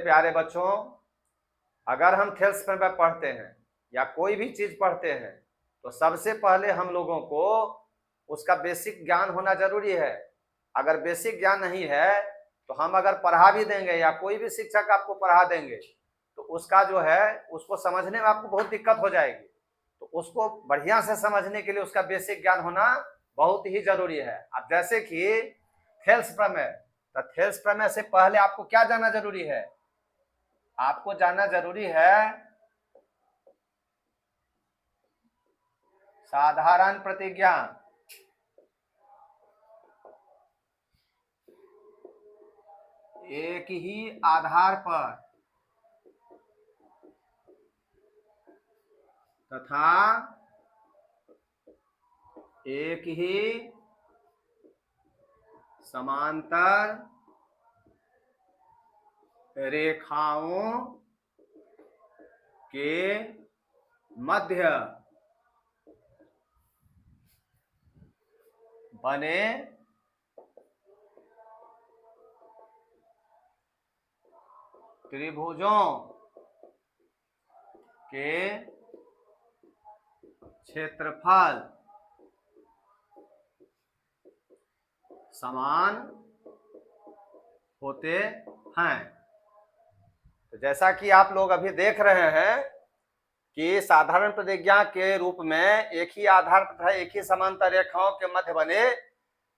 प्यारे बच्चों, अगर हम थेल्स प्रमेय पढ़ते हैं या कोई भी चीज पढ़ते हैं तो सबसे पहले हम लोगों को उसका बेसिक ज्ञान होना जरूरी है। अगर बेसिक ज्ञान नहीं है तो हम अगर पढ़ा भी देंगे या कोई भी शिक्षक आपको पढ़ा देंगे तो उसका जो है उसको समझने में आपको बहुत दिक्कत हो जाएगी। तो उसको बढ़िया से समझने के लिए उसका बेसिक ज्ञान होना बहुत ही जरूरी है। अब जैसे कि थेल्स प्रमेय, तो थेल्स प्रमेय से पहले आपको क्या जानना जरूरी है? आपको जानना जरूरी है साधारण प्रतिज्ञा। एक ही आधार पर तथा एक ही समांतर रेखाओं के मध्य बने त्रिभुजों के क्षेत्रफल समान होते हैं। तो जैसा कि आप लोग अभी देख रहे हैं कि साधारण प्रतिज्ञा के रूप में एक ही आधार तथा एक ही समांतर रेखाओं के मध्य बने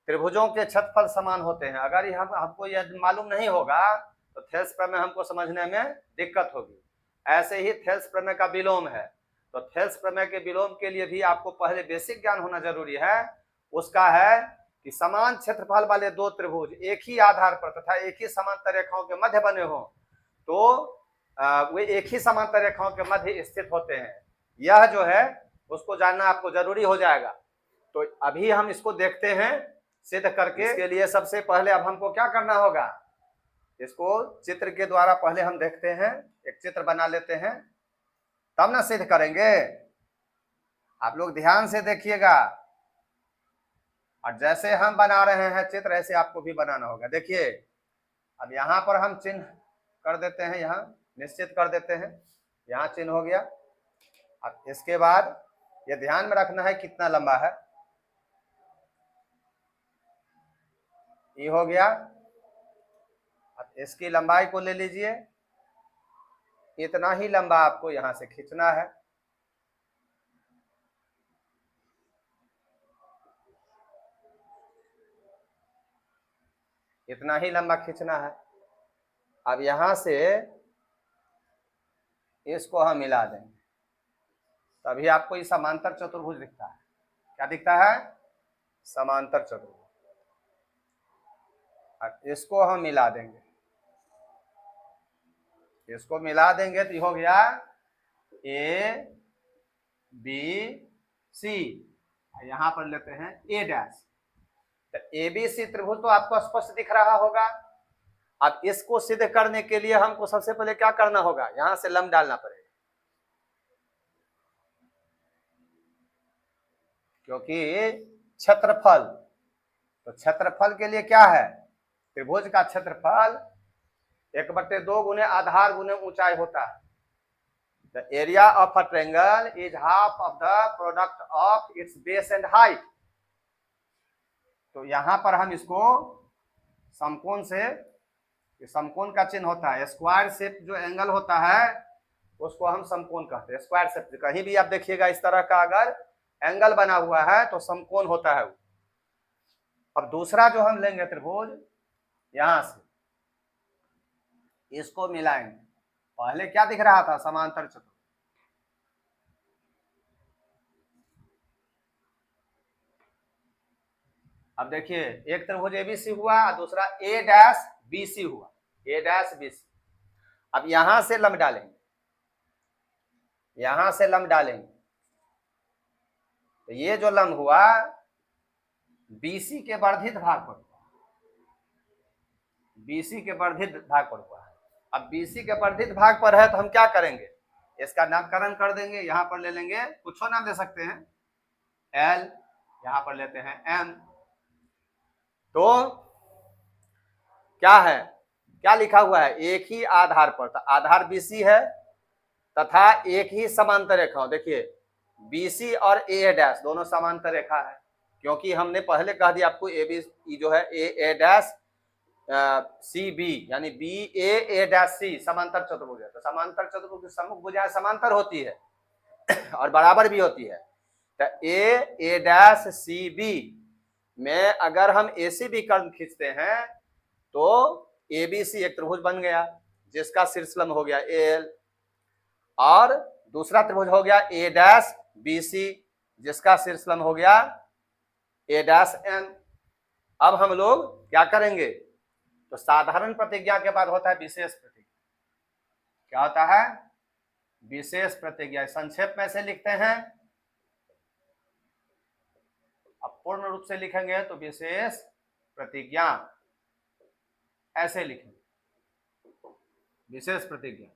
त्रिभुजों के क्षेत्रफल समान होते हैं। अगर यह हमको यह मालूम नहीं होगा तो थेल्स प्रमेय हमको समझने में दिक्कत होगी। ऐसे ही थेल्स प्रमेय का विलोम है, तो थेल्स प्रमेय के विलोम के लिए भी आपको पहले बेसिक ज्ञान होना जरूरी है। उसका है कि समान क्षेत्रफल वाले दो त्रिभुज एक ही आधार पर तथा एक ही समांतर रेखाओं के मध्य बने हों तो वे एक ही समांतर रेखाओं के मध्य स्थित होते हैं। यह जो है उसको जानना आपको जरूरी हो जाएगा। तो अभी हम इसको देखते हैं सिद्ध करके। इसके लिए सबसे पहले अब हमको क्या करना होगा, इसको चित्र के द्वारा पहले हम देखते हैं, एक चित्र बना लेते हैं तब ना सिद्ध करेंगे। आप लोग ध्यान से देखिएगा और जैसे हम बना रहे हैं चित्र ऐसे आपको भी बनाना होगा। देखिए अब यहाँ पर हम चिन्ह कर देते हैं, यहाँ निश्चित कर देते हैं, यहाँ चिन्ह हो गया। अब इसके बाद ये ध्यान में रखना है कितना लंबा है, ये हो गया। अब इसकी लंबाई को ले लीजिए, इतना ही लंबा आपको यहां से खींचना है। इतना ही लंबा खींचना है। अब यहां से इसको हम मिला देंगे तभी आपको ये समांतर चतुर्भुज दिखता है। क्या दिखता है? समांतर चतुर्भुज। अब इसको हम मिला देंगे, इसको मिला देंगे तो ये हो गया ए बी सी। यहां पर लेते हैं ए डैश। तो ए बी सी त्रिभुज तो आपको स्पष्ट दिख रहा होगा। अब इसको सिद्ध करने के लिए हमको सबसे पहले क्या करना होगा, यहां से लंब डालना पड़ेगा, क्योंकि क्षेत्रफल, तो क्षेत्रफल के लिए क्या है, त्रिभुज का क्षेत्रफल 1/2 गुने आधार गुने ऊंचाई होता है। The area of a triangle is half of the product of its base and height। तो यहां पर हम इसको समकोण से, समकोण का चिन्ह होता है, स्क्वायर शेप जो एंगल होता है उसको हम समकोण कहते हैं। स्क्वायर शेप कहीं भी आप देखिएगा इस तरह का अगर एंगल बना हुआ है तो समकोण होता है। अब दूसरा जो हम लेंगे त्रिभुज, यहां से इसको मिलाएंगे। पहले क्या दिख रहा था, समांतर चतुर्भुज। अब देखिए एक त्रिभुज एबीसी हुआ और दूसरा ए डैश बीसी हुआ, ए डैश बीसी। अब यहां से लंब डालेंगे, यहां से लंब डालेंगे तो ये जो लंब हुआ बीसी के वर्धित भाग पर, बीसी के वर्धित भाग पर हुआ है। अब बीसी के वर्धित भाग पर है तो हम क्या करेंगे, इसका नामकरण कर देंगे। यहां पर ले लेंगे, कुछ नाम दे सकते हैं, एल, यहां पर लेते हैं एम। तो क्या है, क्या लिखा हुआ है, एक ही आधार पर, तो आधार बीसी है तथा एक ही समांतर रेखा। देखिए बीसी और ए डैश दोनों समांतर रेखा है, क्योंकि हमने पहले कह दिया आपको ए बी जो है ए डैश सी बी यानी बी ए डैश सी समांतर चतुर्भुज है। तो समांतर चतुर्भुज की सम्मुख भुजाएं समांतर होती है और बराबर भी होती है। तो ए डैश सी बी में अगर हम ए सी बी कर्ण खींचते हैं तो ए बी सी एक त्रिभुज बन गया, जिसका शीर्षलंब हो गया एल, और दूसरा त्रिभुज हो गया ए डैश बी सी, जिसका शीर्षलंब हो गया ए डैश एन। अब हम लोग क्या करेंगे, तो साधारण प्रतिज्ञा के बाद होता है विशेष प्रतिज्ञा। क्या होता है, विशेष प्रतिज्ञा। संक्षेप में से लिखते हैं, अब पूर्ण रूप से लिखेंगे तो विशेष प्रतिज्ञा ऐसे लिखेंगे, विशेष प्रतिज्ञा।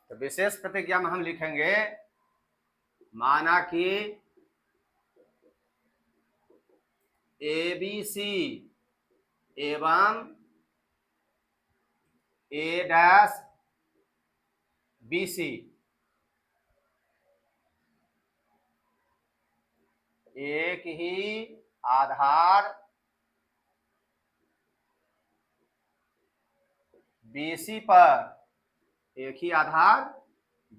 तो विशेष प्रतिज्ञा में हम लिखेंगे, माना कि ए बी सी एवं ए डैश बी सी एक ही आधार बीसी पर, एक ही आधार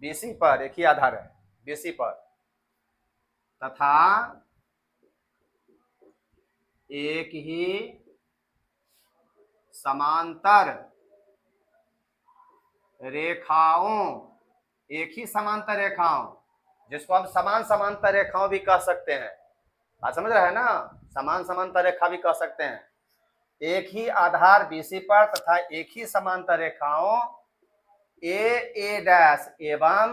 बीसी पर, एक ही आधार है बीसी पर, तथा एक ही समांतर रेखाओं, एक ही समांतर रेखाओं, जिसको हम समान समांतर रेखाओं भी कह सकते हैं। आप समझ रहे हैं ना, समान समांतर रेखा भी कह सकते हैं। एक ही आधार बीसी पर तथा एक ही समांतर रेखाओं ए डैश एवं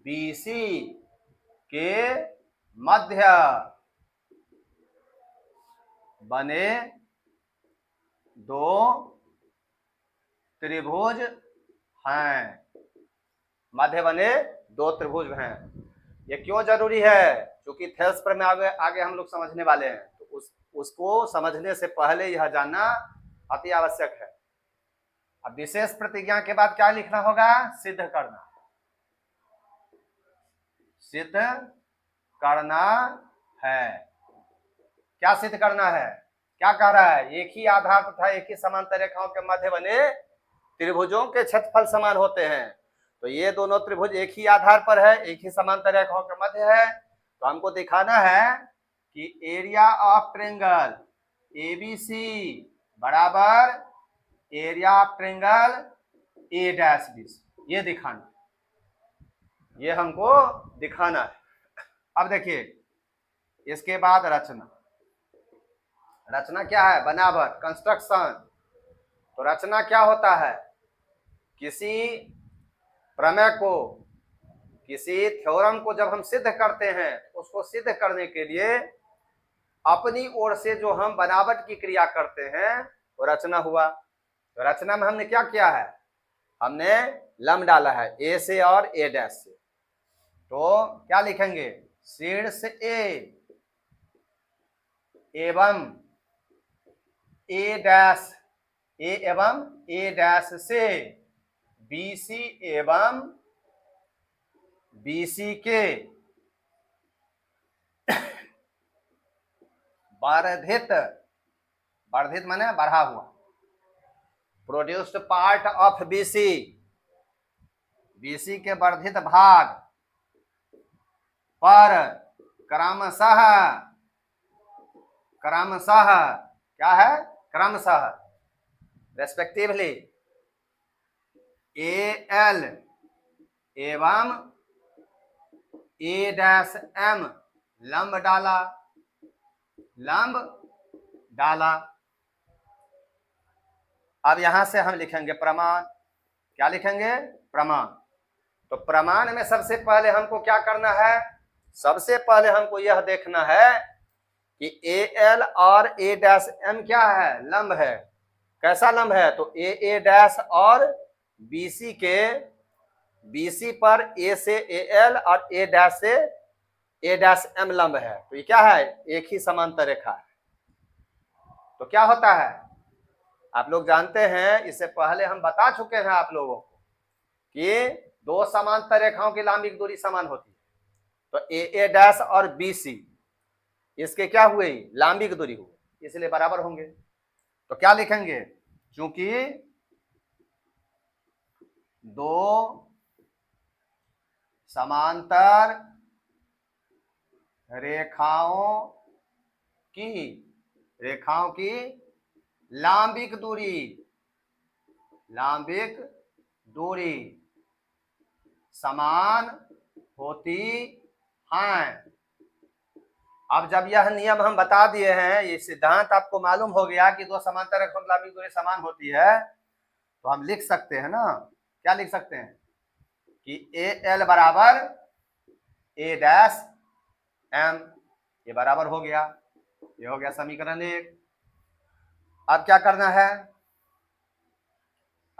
बीसी के मध्य बने दो त्रिभुज हैं, मध्य बने दो त्रिभुज हैं। ये क्यों जरूरी है, क्योंकि थेल्स पर में आगे हम लोग समझने वाले हैं, तो उसको समझने से पहले यह जानना अति आवश्यक है। अब विशेष प्रतिज्ञा के बाद क्या लिखना होगा, सिद्ध करना, सिद्ध करना है। क्या सिद्ध करना है, क्या कह रहा है, एक ही आधार तथा एक ही समांतर रेखाओं के मध्य बने त्रिभुजों के क्षेत्रफल समान होते हैं। तो ये दोनों त्रिभुज एक ही आधार पर है, एक ही समांतर रेखाओं के मध्य है। तो हमको दिखाना है कि एरिया ऑफ ट्रायंगल एबीसी बराबर area of triangle A dash B, ये दिखाना, ये हमको दिखाना है। अब देखिए इसके बाद रचना, रचना क्या है, बनावट, कंस्ट्रक्शन। तो रचना क्या होता है, किसी प्रमेय को, किसी थ्योरम को जब हम सिद्ध करते हैं, उसको सिद्ध करने के लिए अपनी ओर से जो हम बनावट की क्रिया करते हैं वो रचना हुआ। तो रचना में हमने क्या किया है, हमने लंब डाला है ए से और ए डैश से। तो क्या लिखेंगे, शीर्ष ए एवं ए डैश, ए एवं ए डैश से बीसी एवं बीसी के वर्धित, वर्धित माने बढ़ा हुआ, produced part of BC, BC के वर्धित भाग पर क्रमशः, क्रमशः क्या है, क्रमशः रेस्पेक्टिवली ए एल एवं ए डैश एम लंब डाला, लंब डाला। अब यहां से हम लिखेंगे प्रमाण। क्या लिखेंगे, प्रमाण। तो प्रमाण में सबसे पहले हमको क्या करना है, सबसे पहले हमको यह देखना है कि ए एल और ए डैश एम क्या है, लंब है। कैसा लंब है, तो ए डैश और बीसी के, बीसी पर ए से ए एल और ए डैश से ए डैश एम लंब है। तो ये क्या है, एक ही समांतर रेखा है। तो क्या होता है, आप लोग जानते हैं, इससे पहले हम बता चुके हैं आप लोगों को कि दो समांतर रेखाओं की लंबिक दूरी समान होती है। तो ए डैश और बी सी इसके क्या हुए, लंबिक दूरी हुई, इसलिए बराबर होंगे। तो क्या लिखेंगे, क्योंकि दो समांतर रेखाओं की लंबिक दूरी समान होती हैं। अब जब यह नियम हम बता दिए हैं, ये सिद्धांत आपको मालूम हो गया कि दो समांतर रेखाओं की लंबिक दूरी समान होती है, तो हम लिख सकते हैं ना, क्या लिख सकते हैं कि ए एल बराबर ए डैश एम, ये बराबर हो गया, ये हो गया समीकरण 1। अब क्या करना है,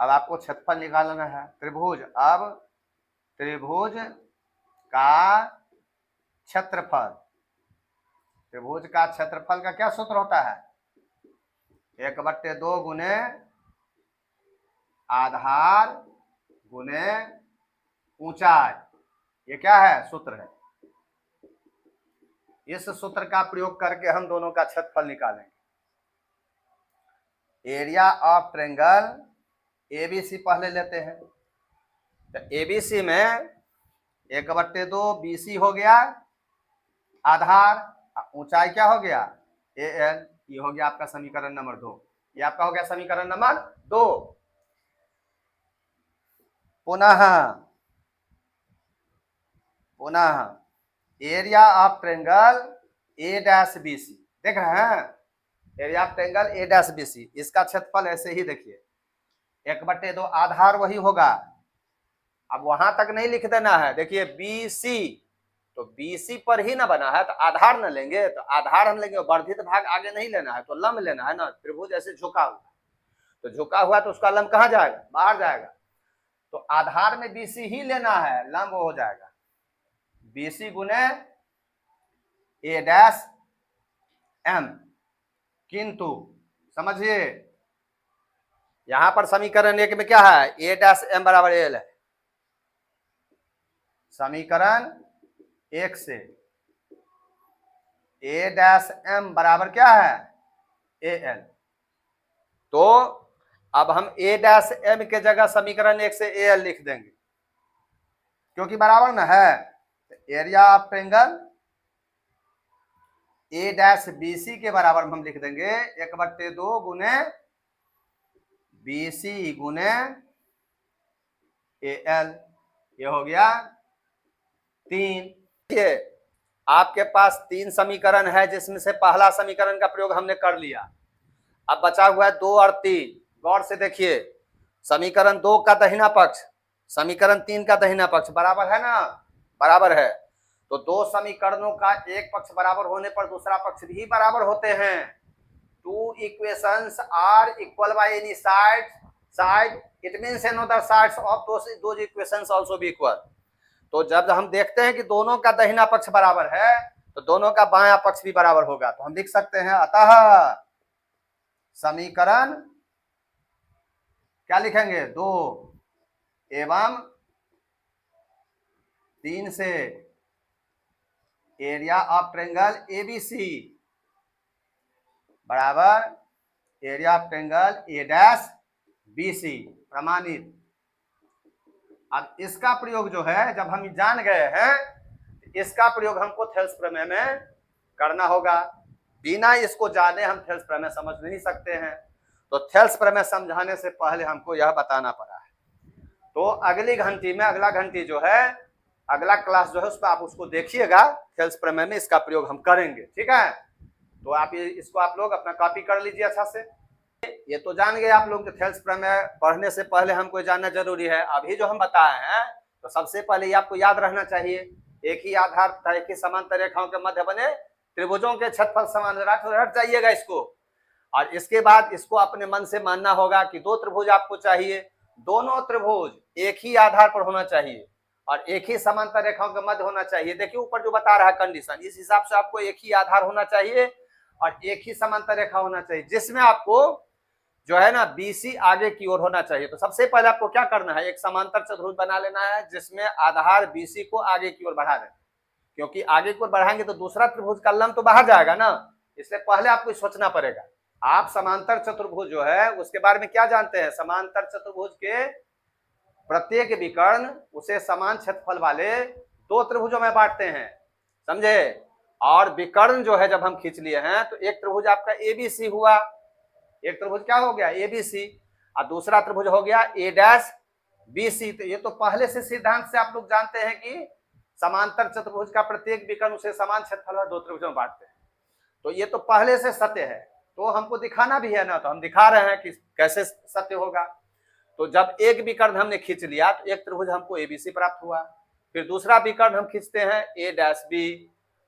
अब आपको क्षेत्रफल निकालना है त्रिभुज। अब त्रिभुज का क्षेत्रफल, त्रिभुज का क्षेत्रफल का क्या सूत्र होता है, 1/2 गुने आधार गुने ऊंचाई, ये क्या है, सूत्र है। इस सूत्र का प्रयोग करके हम दोनों का क्षेत्रफल निकालेंगे। एरिया ऑफ ट्रायंगल एबीसी पहले लेते हैं। तो एबीसी में 1/2 बीसी हो गया आधार, ऊंचाई क्या हो गया, ए एल, ये हो गया आपका समीकरण नंबर 2। ये आपका हो गया समीकरण नंबर 2। पुनः area of triangle A dash B C, देख रहे हैं, area of triangle A dash B C, इसका क्षेत्रफल ऐसे ही देखिए, 1/2 आधार वही होगा। अब वहां तक नहीं लिख देना है, देखिए बी सी, तो बी सी पर ही ना बना है, तो आधार न लेंगे, तो आधार हम लेंगे, वर्धित भाग आगे नहीं लेना है, तो लंब लेना है ना। त्रिभुज ऐसे झुका हुआ, तो झुका हुआ तो उसका लंब कहाँ जाएगा, बाहर जाएगा। तो आधार में बीसी ही लेना है, लंब हो जाएगा बीसी गुने ए डैश एम। किंतु समझिए, यहां पर समीकरण 1 में क्या है, ए डैश एम बराबर एल है। समीकरण 1 से ए डैश एम बराबर क्या है, ए एल। तो अब हम ए डैश एम के जगह समीकरण 1 से ए एल लिख देंगे, क्योंकि बराबर ना है। Area of triangle A dash BC के बराबर हम लिख देंगे 1/2 गुने बीसी गुने ए एल, ये हो गया 3। ये आपके पास 3 समीकरण है, जिसमें से पहला समीकरण का प्रयोग हमने कर लिया। अब बचा हुआ है 2 और 3। गौर से देखिए, समीकरण 2 का दाहिना पक्ष समीकरण 3 का दाहिना पक्ष बराबर है ना, बराबर है। तो 2 समीकरणों का एक पक्ष बराबर होने पर दूसरा पक्ष भी बराबर होते हैं। 2 equations are equal by any side, it means another sides of those equations also be equal. तो जब हम देखते हैं कि दोनों का दाहिना पक्ष बराबर है, तो दोनों का बायां पक्ष भी बराबर होगा। तो हम लिख सकते हैं, अतः समीकरण क्या लिखेंगे, 2 एवं 3 से एरिया ऑफ ट्रायंगल एबीसी बराबर area of triangle A dash BC प्रमाणित। अब इसका प्रयोग जो है, जब हम जान गए हैं, इसका प्रयोग हमको थेल्स प्रमेय में करना होगा। बिना इसको जाने हम थेल्स प्रमेय समझ नहीं सकते हैं। तो थेल्स प्रमेय समझाने से पहले हमको यह बताना पड़ा है। तो अगली घंटी में, अगला घंटी जो है, अगला क्लास जो है, उस पर आप उसको देखिएगा। थेल्स प्रमेय में इसका प्रयोग हम करेंगे, ठीक है। तो आप इसको आप लोग अपना कॉपी कर लीजिए अच्छा से। ये तो जान गए आप लोग कि थेल्स प्रमेय पढ़ने से पहले हमको जानना जरूरी है। अभी जो हम बताए हैं, तो सबसे पहले ये आपको याद रहना चाहिए, एक ही आधार तथा एक ही समांतर रेखाओं के मध्य बने त्रिभुजों के क्षेत्रफल समान, रट जाइएगा इसको। और इसके बाद इसको अपने मन से मानना होगा कि 2 त्रिभुज आपको चाहिए, दोनों त्रिभुज एक ही आधार पर होना चाहिए और एक ही समांतर रेखाओं के मध्य होना चाहिए। देखिए ऊपर जो बता रहा है कंडीशन, इस हिसाब से आपको एक ही आधार होना चाहिए और एक ही समांतर रेखा होना चाहिए, जिसमें आपको जो है ना BC आगे की ओर होना चाहिए। तो सबसे पहले आपको क्या करना है, एक समांतर चतुर्भुज बना लेना है जिसमें आधार BC को आगे की ओर बढ़ा दें, क्योंकि आगे की ओर बढ़ाएंगे तो दूसरा त्रिभुज का लंब तो बाहर जाएगा ना, इसलिए पहले आपको सोचना पड़ेगा। आप समांतर चतुर्भुज जो है उसके बारे में क्या जानते हैं, समांतर चतुर्भुज के प्रत्येक विकर्ण उसे समान क्षेत्रफल वाले दो त्रिभुजों में बांटते हैं, समझे। और विकर्ण जो है जब हम खींच लिए हैं तो एक त्रिभुज आपका ABC हुआ, एक त्रिभुज क्या हो गया ABC, और दूसरा त्रिभुज हो गया A'BC। तो ये तो पहले से सिद्धांत से आप लोग जानते हैं कि समांतर चतुर्भुज का प्रत्येक विकर्ण उसे समान क्षेत्रफल वाले दो त्रिभुजों में बांटते हैं। तो ये तो पहले से सत्य है, तो हमको दिखाना भी है ना, तो हम दिखा रहे हैं कि कैसे सत्य होगा। तो जब एक विकर्ण हमने खींच लिया तो एक त्रिभुज हमको ABC प्राप्त हुआ, फिर दूसरा विकर्ण हम खींचते हैं A'B,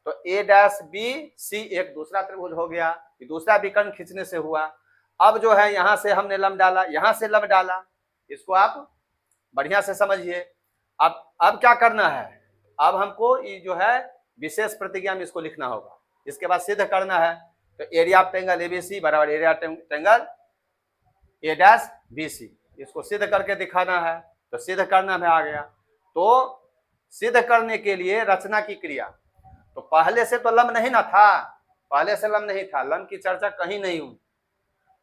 तो A'BC एक दूसरा त्रिभुज हो गया, दूसरा विकर्ण खींचने से हुआ। अब जो है यहां से हमने लंब डाला, यहां से लंब डाला, इसको आप बढ़िया से समझिए। अब क्या करना है, अब हमको ये जो है विशेष प्रतिज्ञा में इसको लिखना होगा, इसके बाद सिद्ध करना है। तो एरिया ऑफ ट्रायंगल ABC बराबर एरिया ऑफ ट्रायंगल A'BC, इसको सिद्ध करके दिखाना है। तो सिद्ध करना में आ गया, तो सिद्ध करने के लिए रचना की क्रिया, तो पहले से तो लंब नहीं ना था, पहले से लंब नहीं था, लंब की चर्चा कहीं नहीं हुई,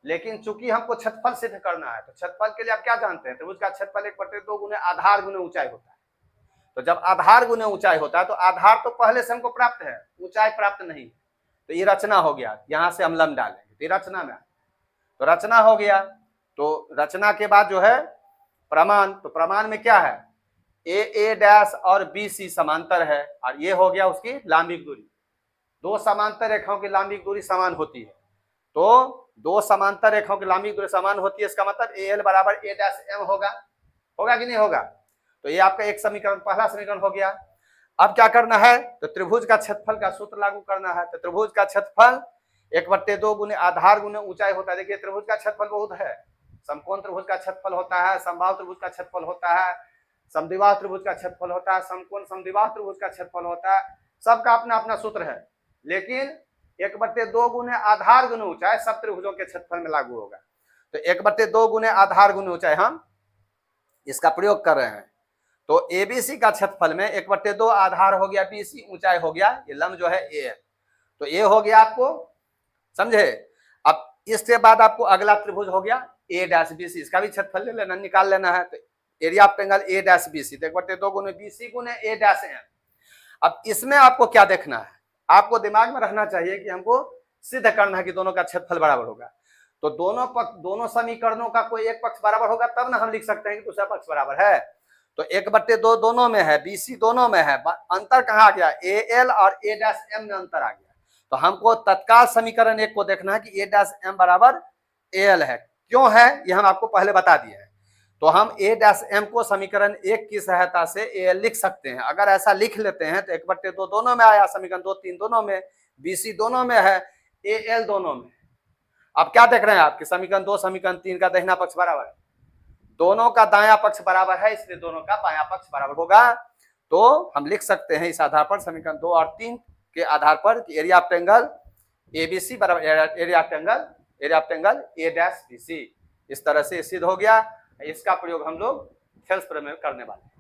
लेकिन चूंकि हमको क्षेत्रफल सिद्ध करना है, तो क्षेत्रफल के लिए आप क्या जानते हैं, त्रिभुज का क्षेत्रफल 1/2 गुने आधार गुने ऊंचाई होता है। तो जब आधार गुने ऊंचाई होता है तो आधार तो पहले से हमको प्राप्त है, ऊंचाई प्राप्त नहीं, तो ये रचना हो गया। यहां से हम लंब डालेंगे, तो रचना में, तो रचना हो गया। तो रचना के बाद जो है प्रमाण, तो प्रमाण में क्या है, A' और BC समांतर है, और ये हो गया उसकी लांबिक दूरी। दो समांतर रेखाओं की लांबिक दूरी समान होती है, तो दो समांतर रेखाओं की लांबिक दूरी समान होती है, इसका मतलब AL बराबर A'M होगा, होगा कि नहीं होगा। तो ये आपका एक समीकरण, पहला समीकरण हो गया। अब क्या करना है, तो त्रिभुज का क्षेत्रफल का सूत्र लागू करना है। तो त्रिभुज का क्षेत्रफल 1/2 गुने आधार गुने ऊंचाई होता है। देखिए त्रिभुज का क्षेत्रफल बहुत है, समकोण त्रिभुज का क्षेत्रफल होता है, समबाहु त्रिभुज का क्षेत्रफल होता है, समद्विबाहु त्रिभुज का क्षेत्रफल होता है, समकोण समद्विबाहु त्रिभुज का क्षेत्रफल होता है, सबका अपना अपना सूत्र है। लेकिन 1/2 गुने आधार गुने ऊंचाई सब त्रिभुजों के क्षेत्रफल में लागू होगा। तो 1/2 गुने आधार गुने ऊंचाई हम इसका प्रयोग कर रहे हैं। तो ABC का क्षेत्रफल में 1/2 आधार हो गया, BC ऊंचाई हो गया, ये लंब जो है A है, तो ये हो गया आपको, समझे। अब इसके बाद आपको अगला त्रिभुज हो गया A'BC, इसका भी क्षेत्रफल ले लेना, निकाल लेना है। तो एरिया ऑफ ट्रायंगल A'BC, तो 1/2 गुने BC गुने A'M। अब इसमें आपको क्या देखना है, आपको दिमाग में रखना चाहिए कि हमको सिद्ध करना है कि दोनों का क्षेत्रफल बराबर होगा। तो दोनों समीकरणों का कोई एक पक्ष बराबर होगा तब ना हम लिख सकते हैं कि दूसरा पक्ष बराबर है। तो 1/2 दोनों में है, BC दोनों में है, अंतर कहाँ आ गया, AL और A'M में अंतर आ गया। तो हमको तत्काल समीकरण एक को देखना है कि A'M बराबर AL है, क्यों है ये हम आपको पहले बता दिए हैं। तो हम A'M को समीकरण 1 की सहायता से AL लिख सकते हैं। अगर ऐसा लिख लेते हैं तो 1/2 दोनों में आया, समीकरण 2 3 दोनों में, BC दोनों में है, AL दोनों में। अब क्या देख रहे हैं आप कि समीकरण 2 समीकरण 3 का दाहिना पक्ष बराबर है, दोनों का दायां पक्ष बराबर है, इसलिए दोनों का बायां पक्ष बराबर होगा। तो हम लिख सकते हैं इस आधार पर, समीकरण 2 और 3 के आधार पर, कि एरिया ऑफ ट्रायंगल ABC बराबर एरिया ऑफ ट्रायंगल A'BC। इस तरह से सिद्ध हो गया। इसका प्रयोग हम लोग खेल में करने वाले हैं।